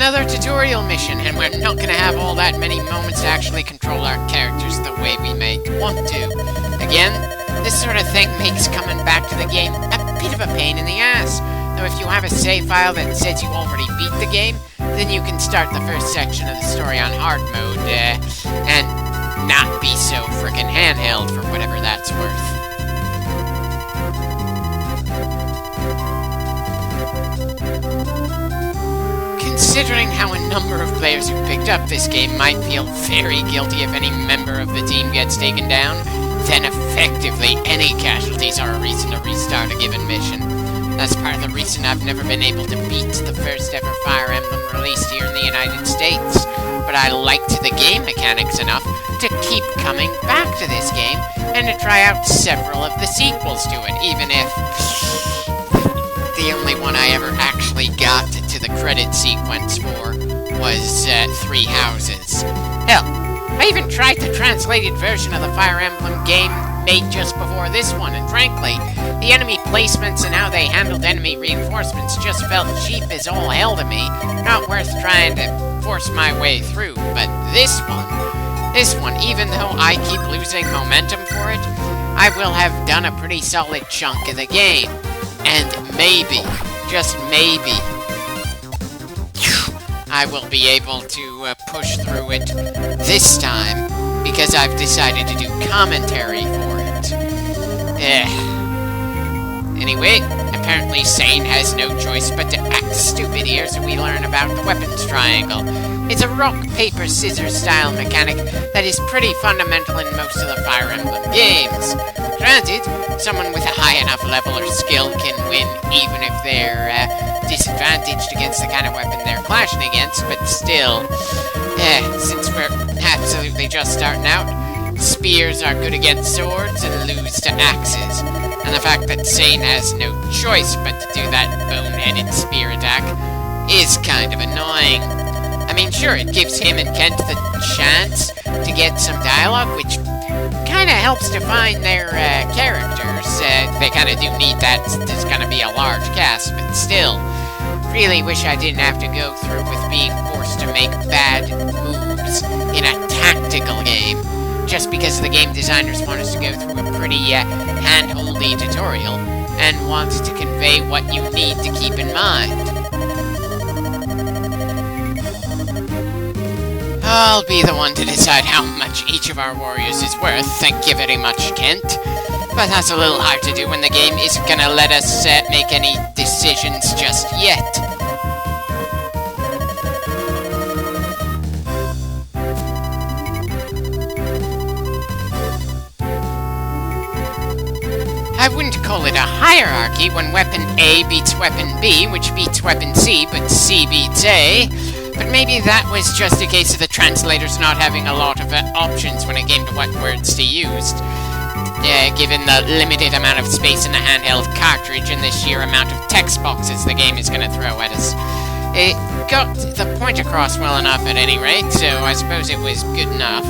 another tutorial mission, and we're not gonna have all that many moments to actually control our characters the way we may want to. Again, this sort of thing makes coming back to the game a bit of a pain in the ass. Though if you have a save file that says you already beat the game, then you can start the first section of the story on hard mode, and not be so frickin' handheld for whatever that's worth. Considering how a number of players who picked up this game might feel very guilty if any member of the team gets taken down, then effectively any casualties are a reason to restart a given mission. That's part of the reason I've never been able to beat the first ever Fire Emblem released here in the United States. But I liked the game mechanics enough to keep coming back to this game and to try out several of the sequels to it, even if the only one I ever actually got to the credit sequence for was Three Houses. Hell, I even tried the translated version of the Fire Emblem game made just before this one, and frankly, the enemy placements and how they handled enemy reinforcements just felt cheap as all hell to me, not worth trying to force my way through. But this one, even though I keep losing momentum for it, I will have done a pretty solid chunk of the game. And maybe, just maybe, I will be able to push through it this time, because I've decided to do commentary for it. Anyway, apparently Sane has no choice but to act stupid here, so we learn about the weapons triangle. It's a rock-paper-scissors style mechanic that is pretty fundamental in most of the Fire Emblem games. Granted, someone with a high enough level or skill can win even if they're disadvantaged against the kind of weapon they're clashing against, but still, since we're absolutely just starting out, spears are good against swords and lose to axes. And the fact that Sane has no choice but to do that boneheaded spear attack is kind of annoying. I mean, sure, it gives him and Kent the chance to get some dialogue, which kind of helps define their characters. They kind of do need that. There's going to be a large cast, but still, really wish I didn't have to go through with being forced to make bad moves in a tactical game, just because the game designers want us to go through a pretty hand-holdy tutorial and want to convey what you need to keep in mind. I'll be the one to decide how much each of our warriors is worth, thank you very much, Kent. But that's a little hard to do when the game isn't gonna let us make any decisions just yet. I wouldn't call it a hierarchy when weapon A beats weapon B, which beats weapon C, but C beats A. But maybe that was just a case of the translators not having a lot of options when it came to what words to use. Given the limited amount of space in the handheld cartridge and the sheer amount of text boxes the game is going to throw at us. It got the point across well enough at any rate, so I suppose it was good enough.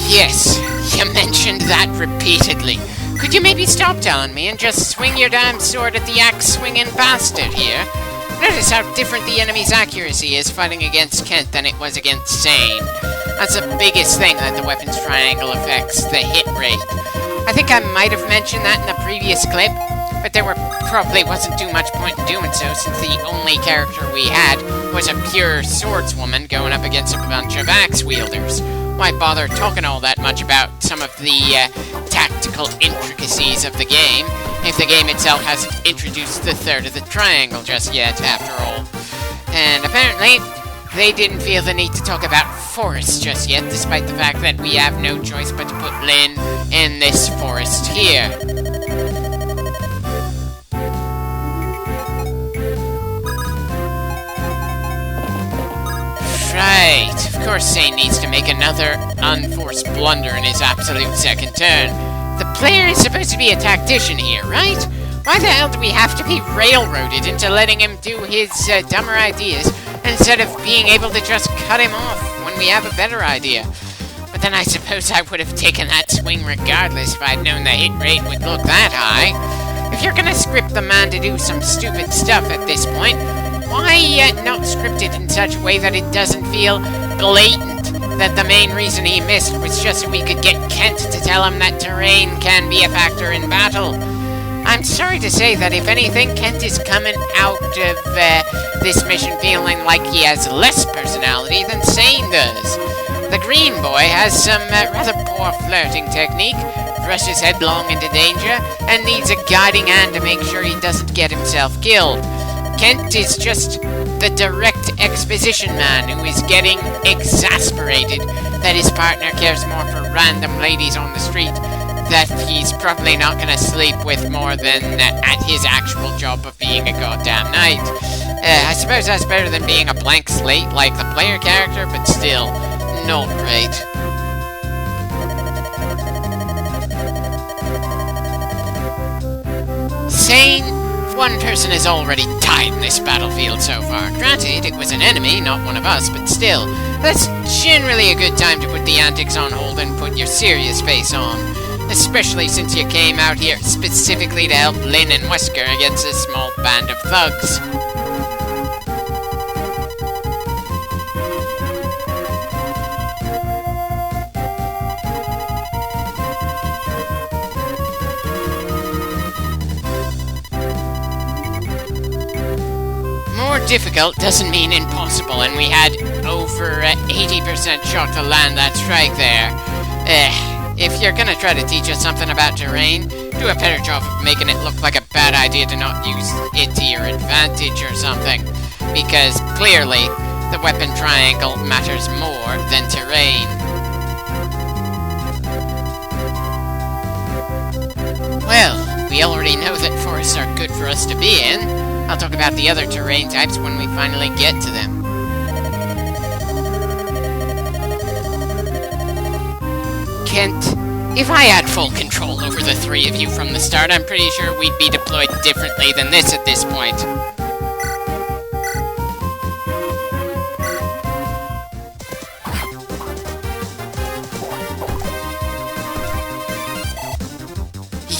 Yes, you mentioned that repeatedly. Could you maybe stop telling me and just swing your damn sword at the axe-swinging bastard here? Notice how different the enemy's accuracy is fighting against Kent than it was against Sane. That's the biggest thing that the weapons triangle affects, the hit rate. I think I might have mentioned that in the previous clip, but there probably wasn't too much point in doing so since the only character we had was a pure swordswoman going up against a bunch of axe-wielders. Why bother talking all that much about some of the tactical intricacies of the game if the game itself hasn't introduced the third of the triangle just yet, after all. And apparently, they didn't feel the need to talk about forest just yet, despite the fact that we have no choice but to put Lynn in this forest here. Right, of course Sane needs to make another unforced blunder in his absolute second turn. The player is supposed to be a tactician here, right? Why the hell do we have to be railroaded into letting him do his dumber ideas instead of being able to just cut him off when we have a better idea? But then I suppose I would have taken that swing regardless if I'd known the hit rate would look that high. If you're gonna script the man to do some stupid stuff at this point, why not script it in such a way that it doesn't feel blatant that the main reason he missed was just so we could get Kent to tell him that terrain can be a factor in battle? I'm sorry to say that if anything, Kent is coming out of this mission feeling like he has less personality than Sane does. The green boy has some rather poor flirting technique, rushes headlong into danger, and needs a guiding hand to make sure he doesn't get himself killed. Kent is just the direct exposition man who is getting exasperated that his partner cares more for random ladies on the street that he's probably not going to sleep with more than at his actual job of being a goddamn knight. I suppose that's better than being a blank slate like the player character, but still, not great. Sane, one person has already died in this battlefield so far. Granted, it was an enemy, not one of us, but still, that's generally a good time to put the antics on hold and put your serious face on. Especially since you came out here specifically to help Lynn and Wesker against a small band of thugs. More difficult doesn't mean impossible, and we had over 80% shot to land that strike there. If you're gonna try to teach us something about terrain, do a better job of making it look like a bad idea to not use it to your advantage or something. Because clearly, the weapon triangle matters more than terrain. Well, we already know that forests are good for us to be in. I'll talk about the other terrain types when we finally get to them. Kent, if I had full control over the three of you from the start, I'm pretty sure we'd be deployed differently than this at this point.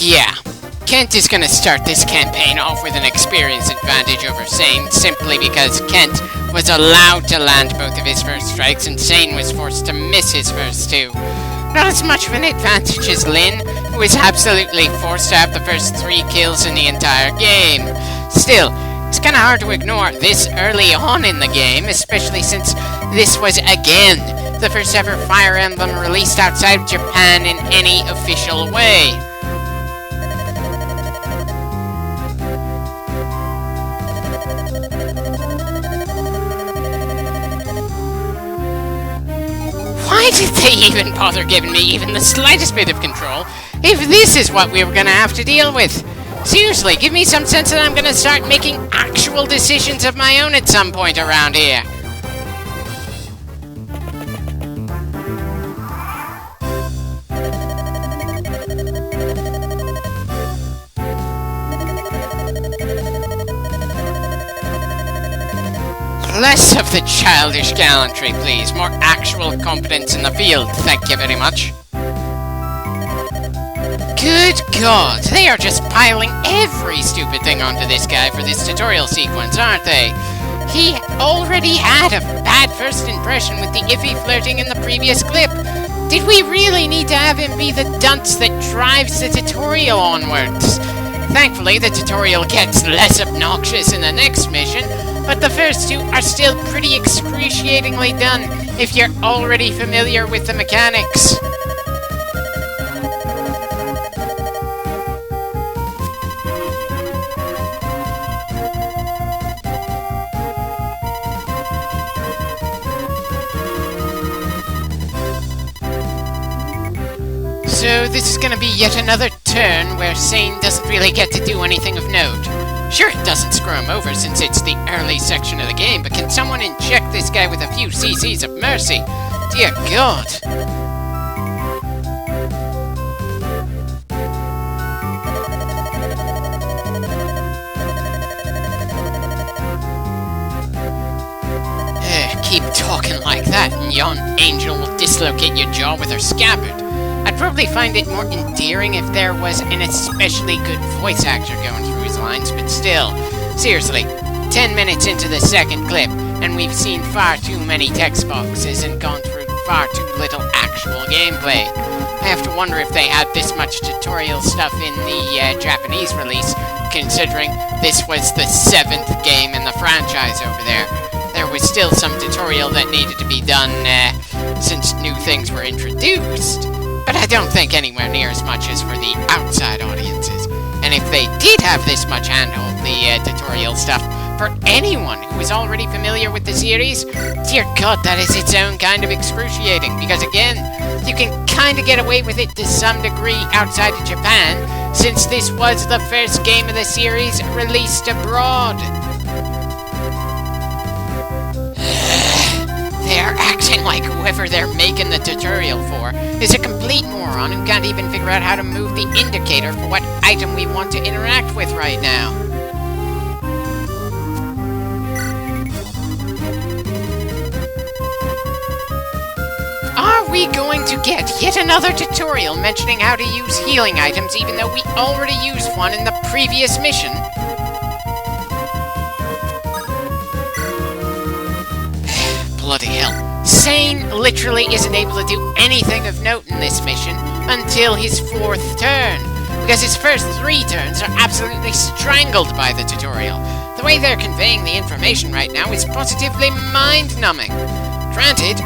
Yeah, Kent is gonna start this campaign off with an experience advantage over Sane, simply because Kent was allowed to land both of his first strikes and Sane was forced to miss his first two. Not as much of an advantage as Lynn, who is absolutely forced to have the first 3 kills in the entire game. Still, it's kinda hard to ignore this early on in the game, especially since this was, again, the first ever Fire Emblem released outside of Japan in any official way. Why did they even bother giving me even the slightest bit of control if this is what we were gonna have to deal with? Seriously, give me some sense that I'm gonna start making actual decisions of my own at some point around here. Less of the childish gallantry, please. More actual competence in the field, thank you very much. Good God, they are just piling every stupid thing onto this guy for this tutorial sequence, aren't they? He already had a bad first impression with the iffy flirting in the previous clip. Did we really need to have him be the dunce that drives the tutorial onwards? Thankfully, the tutorial gets less obnoxious in the next mission, but the first two are still pretty excruciatingly done if you're already familiar with the mechanics. So this is gonna be yet another turn where Sane doesn't really get to do anything of note. Sure, it doesn't screw him over since it's the early section of the game, but can someone inject this guy with a few cc's of mercy? Dear God. Keep talking like that, and yon angel will dislocate your jaw with her scabbard. I'd probably find it more endearing if there was an especially good voice actor going through his lines, but still, seriously, 10 minutes into the second clip, and we've seen far too many text boxes and gone through far too little actual gameplay. I have to wonder if they had this much tutorial stuff in the Japanese release, considering this was the 7th game in the franchise over there. There was still some tutorial that needed to be done since new things were introduced, but I don't think anywhere near as much as for the outside audiences. And if they did have this much handhold, the tutorial stuff, for anyone who is already familiar with the series, dear God, that is its own kind of excruciating, because again, you can kind of get away with it to some degree outside of Japan, since this was the first game of the series released abroad. They're acting like whoever they're making the tutorial for is a complete moron who can't even figure out how to move the indicator for what item we want to interact with right now. Are we going to get yet another tutorial mentioning how to use healing items even though we already used one in the previous mission? Bloody hell. Sane literally isn't able to do anything of note in this mission until his 4th turn, because his first 3 turns are absolutely strangled by the tutorial. The way they're conveying the information right now is positively mind-numbing. Granted,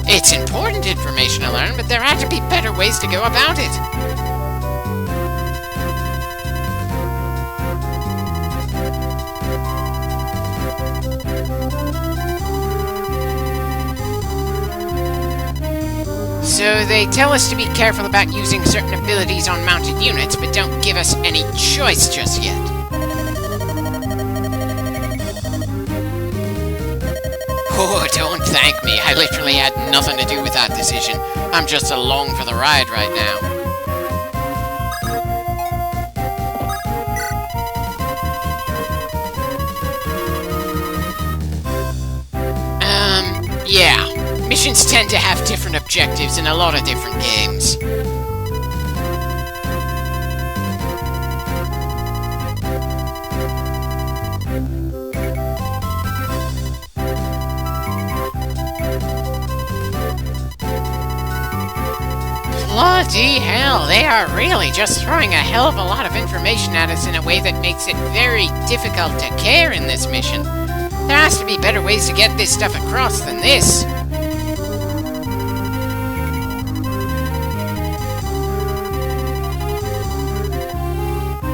it's important information to learn, but there had to be better ways to go about it. So they tell us to be careful about using certain abilities on mounted units, but don't give us any choice just yet. Oh, don't thank me. I literally had nothing to do with that decision. I'm just along for the ride right now. Yeah. Missions tend to have different objectives in a lot of different games. Bloody hell, they are really just throwing a hell of a lot of information at us in a way that makes it very difficult to care in this mission. There has to be better ways to get this stuff across than this.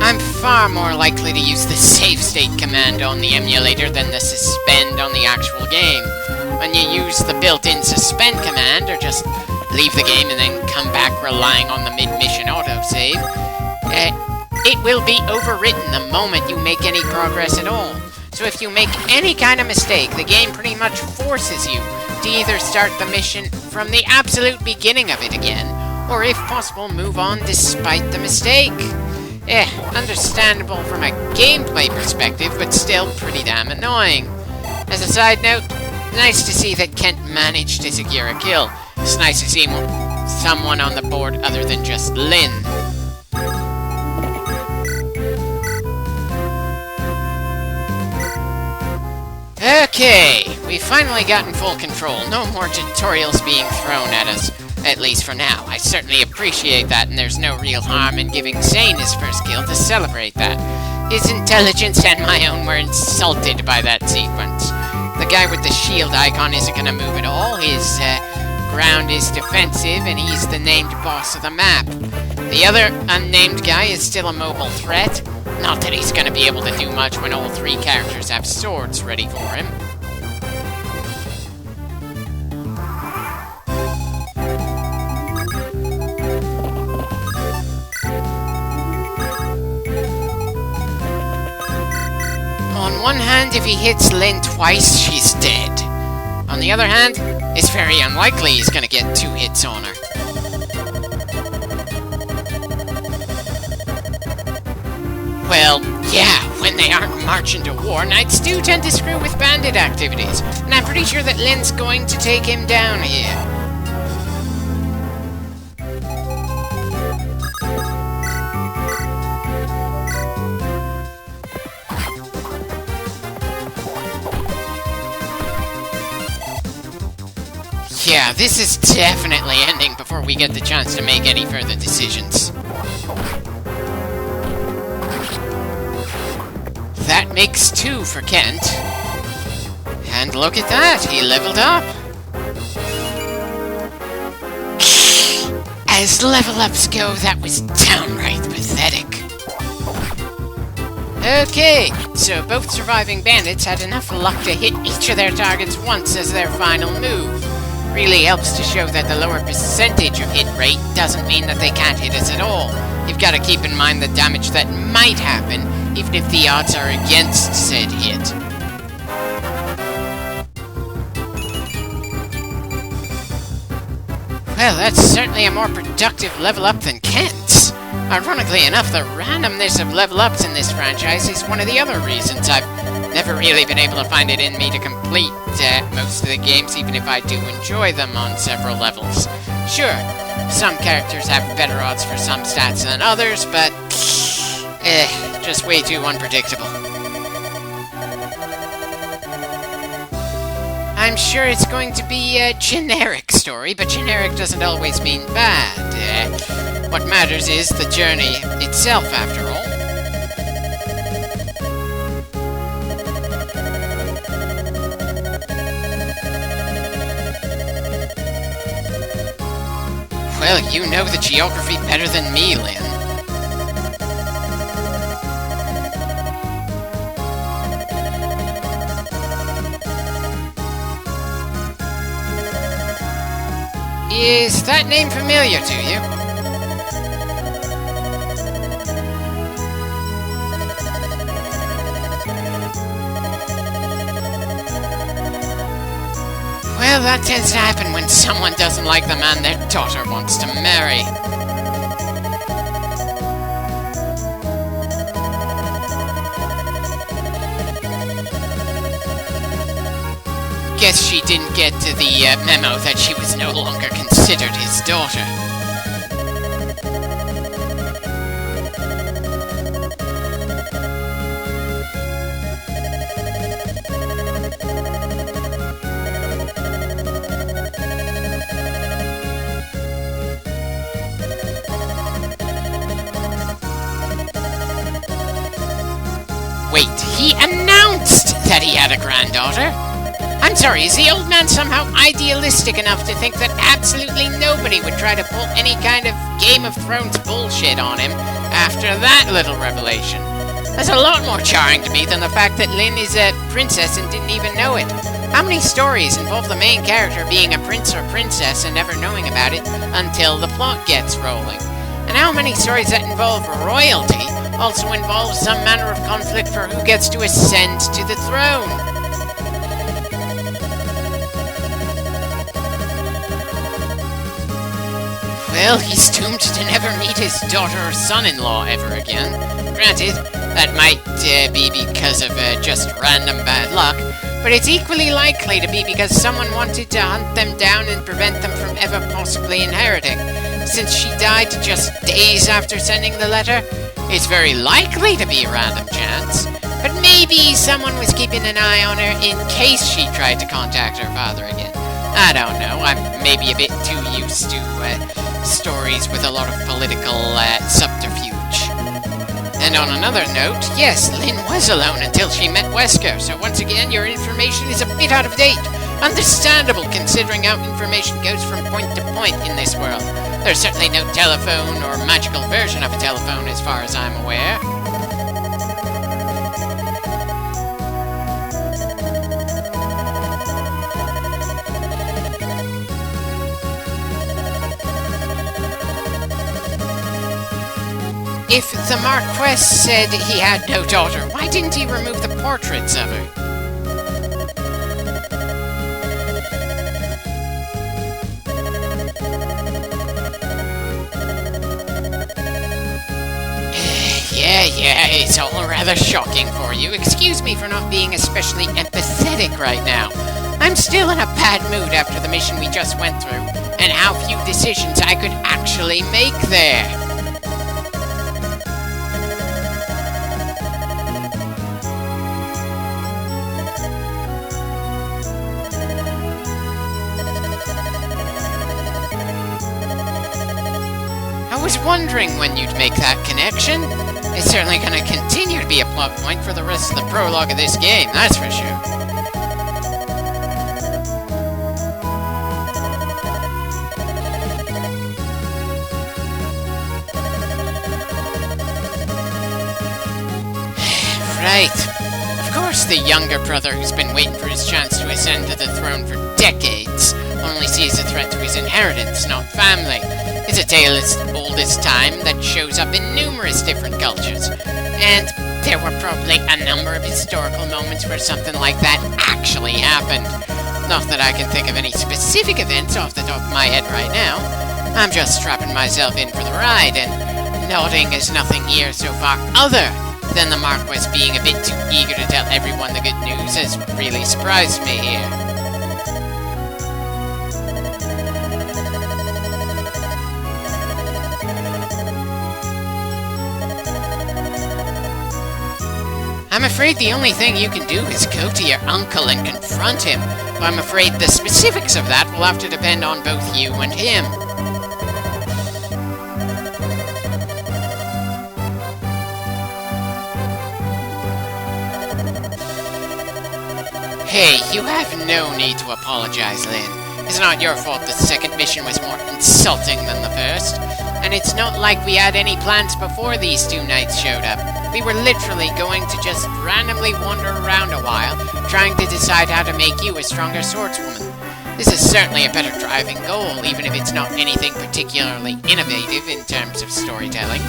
I'm far more likely to use the save state command on the emulator than the suspend on the actual game. When you use the built-in suspend command, or just leave the game and then come back relying on the mid-mission autosave, it will be overwritten the moment you make any progress at all. So if you make any kind of mistake, the game pretty much forces you to either start the mission from the absolute beginning of it again, or if possible, move on despite the mistake. Understandable from a gameplay perspective, but still pretty damn annoying. As a side note, nice to see that Kent managed to secure a kill. It's nice to see someone on the board other than just Lynn. Okay, we've finally gotten full control. No more tutorials being thrown at us, at least for now. I certainly appreciate that, and there's no real harm in giving Zane his first kill to celebrate that. His intelligence and my own were insulted by that sequence. The guy with the shield icon isn't gonna move at all. His ground is defensive, and he's the named boss of the map. The other unnamed guy is still a mobile threat. Not that he's gonna be able to do much when all 3 characters have swords ready for him. On one hand, if he hits Lynn twice, she's dead. On the other hand, it's very unlikely he's gonna get 2 hits on her. Well, yeah, when they aren't marching to war, knights do tend to screw with bandit activities, and I'm pretty sure that Lynn's going to take him down here. Yeah, this is definitely ending before we get the chance to make any further decisions. That makes 2 for Kent. And look at that, he leveled up. As level ups go, that was downright pathetic. Okay, so both surviving bandits had enough luck to hit each of their targets once as their final move. Really helps to show that the lower percentage of hit rate doesn't mean that they can't hit us at all. You've got to keep in mind the damage that might happen, even if the odds are against said hit. Well, that's certainly a more productive level up than Kent's. Ironically enough, the randomness of level ups in this franchise is one of the other reasons I've never really been able to find it in me to complete most of the games, even if I do enjoy them on several levels. Sure, some characters have better odds for some stats than others, but just way too unpredictable. I'm sure it's going to be a generic story, but generic doesn't always mean bad. What matters is the journey itself, after all. Well, you know the geography better than me, Lynn. Is that name familiar to you? Well, that tends to happen when someone doesn't like the man their daughter wants to marry. Guess she didn't get to the memo that she was no longer considered his daughter. Wait, he announced that he had a granddaughter? I'm sorry, is the old man somehow idealistic enough to think that absolutely nobody would try to pull any kind of Game of Thrones bullshit on him after that little revelation? That's a lot more jarring to me than the fact that Lynn is a princess and didn't even know it. How many stories involve the main character being a prince or princess and never knowing about it until the plot gets rolling? And how many stories that involve royalty also involve some manner of conflict for who gets to ascend to the throne? Well, he's doomed to never meet his daughter or son-in-law ever again. Granted, that might be because of just random bad luck, but it's equally likely to be because someone wanted to hunt them down and prevent them from ever possibly inheriting. Since she died just days after sending the letter, it's very likely to be a random chance. But maybe someone was keeping an eye on her in case she tried to contact her father again. I don't know, I'm maybe a bit too used to stories with a lot of political subterfuge. And on another note, yes, Lynn was alone until she met Wesker, so once again your information is a bit out of date. Understandable, considering how information goes from point to point in this world. There's certainly no telephone or magical version of a telephone as far as I'm aware. If the Marquess said he had no daughter, why didn't he remove the portraits of her? Yeah, is all rather shocking for you. Excuse me for not being especially empathetic right now. I'm still in a bad mood after the mission we just went through, and how few decisions I could actually make there. I was wondering when you'd make that connection. It's certainly going to continue to be a plot point for the rest of the prologue of this game, that's for sure. Right. Of course, the younger brother who's been waiting for his chance to ascend to the throne for decades only sees a threat to his inheritance, not family. It's a tale as old as time that shows up in numerous different cultures. And there were probably a number of historical moments where something like that actually happened. Not that I can think of any specific events off the top of my head right now. I'm just strapping myself in for the ride, and nodding is nothing here so far other than the Marquess being a bit too eager to tell everyone the good news has really surprised me here. I'm afraid the only thing you can do is go to your uncle and confront him. But I'm afraid the specifics of that will have to depend on both you and him. Hey, you have no need to apologize, Lynn. It's not your fault the second mission was more insulting than the first. And it's not like we had any plans before these two knights showed up. We were literally going to just randomly wander around a while, trying to decide how to make you a stronger swordswoman. This is certainly a better driving goal, even if it's not anything particularly innovative in terms of storytelling.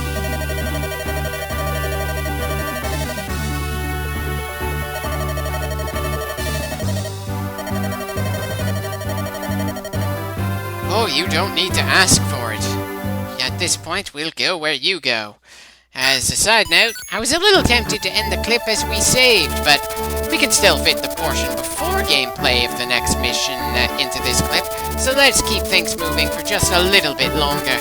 Oh, you don't need to ask for it. At this point, we'll go where you go. As a side note, I was a little tempted to end the clip as we saved, but we can still fit the portion before gameplay of the next mission into this clip, so let's keep things moving for just a little bit longer.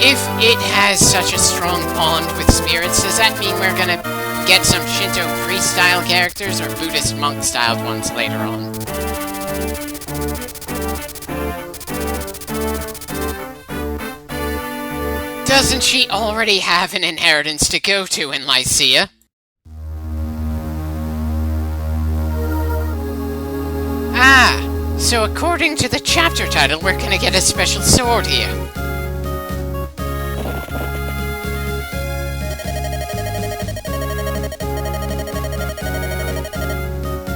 If it has such a strong bond with spirits, does that mean we're gonna get some Shinto priest-style characters or Buddhist monk-styled ones later on? Doesn't she already have an inheritance to go to in Lycia? Ah, so according to the chapter title, we're gonna get a special sword here.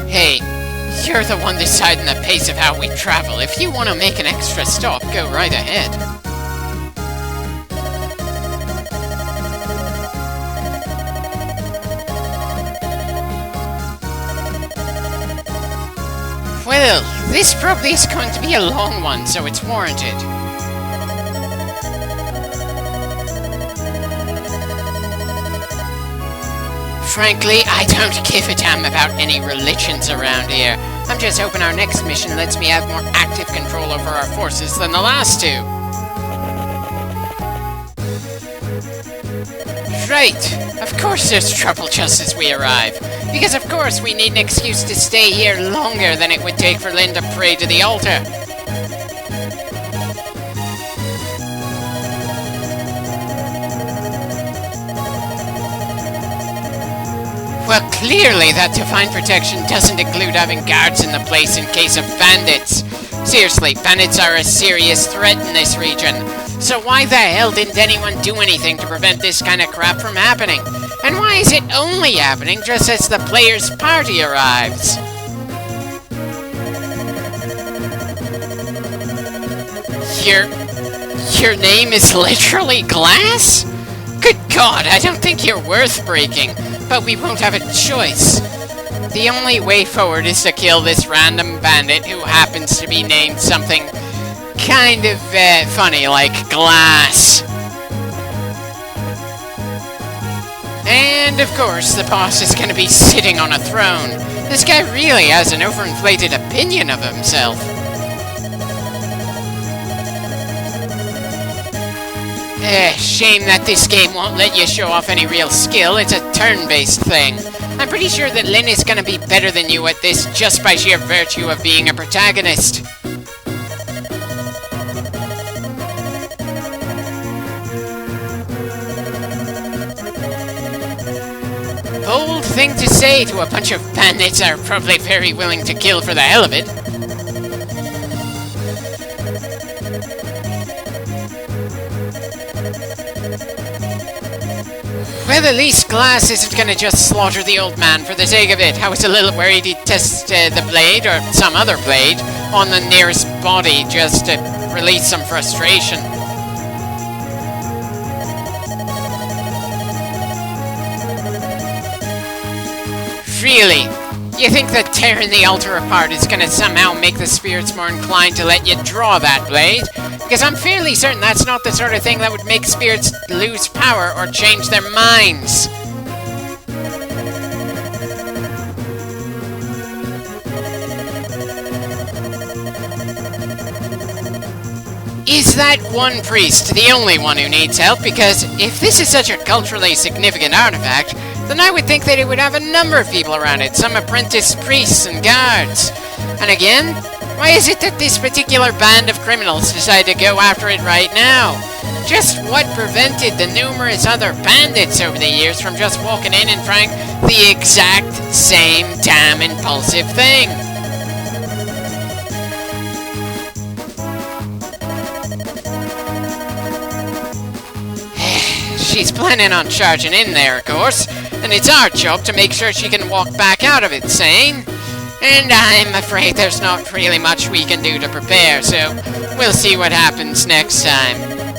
Hey, you're the one deciding the pace of how we travel. If you want to make an extra stop, go right ahead. Well, this probably is going to be a long one, so it's warranted. Frankly, I don't give a damn about any religions around here. I'm just hoping our next mission lets me have more active control over our forces than the last two. Right. Of course there's trouble just as we arrive. Because of course we need an excuse to stay here longer than it would take for Lynn to pray to the altar. Well, clearly that divine protection doesn't include having guards in the place in case of bandits. Seriously, bandits are a serious threat in this region. So why the hell didn't anyone do anything to prevent this kind of crap from happening? And why is it only happening just as the player's party arrives? Your name is literally Glass? Good God, I don't think you're worth breaking. But we won't have a choice. The only way forward is to kill this random bandit who happens to be named something kind of funny, like glass. And of course, the boss is gonna be sitting on a throne. This guy really has an overinflated opinion of himself. Shame that this game won't let you show off any real skill. It's a turn-based thing. I'm pretty sure that Lynn is gonna be better than you at this just by sheer virtue of being a protagonist. Bold thing to say to a bunch of bandits that are probably very willing to kill for the hell of it. Well, at least Glass isn't gonna just slaughter the old man for the sake of it. I was a little worried he'd test the blade, or some other blade, on the nearest body just to release some frustration. Really? You think that tearing the altar apart is gonna somehow make the spirits more inclined to let you draw that blade? Because I'm fairly certain that's not the sort of thing that would make spirits lose power or change their minds. Is that one priest the only one who needs help? Because if this is such a culturally significant artifact, then I would think that it would have a number of people around it, some apprentice priests and guards. And again, why is it that this particular band of criminals decided to go after it right now? Just what prevented the numerous other bandits over the years from just walking in and trying the exact same damn impulsive thing? She's planning on charging in there, of course, and it's our job to make sure she can walk back out of it sane. And I'm afraid there's not really much we can do to prepare, so we'll see what happens next time.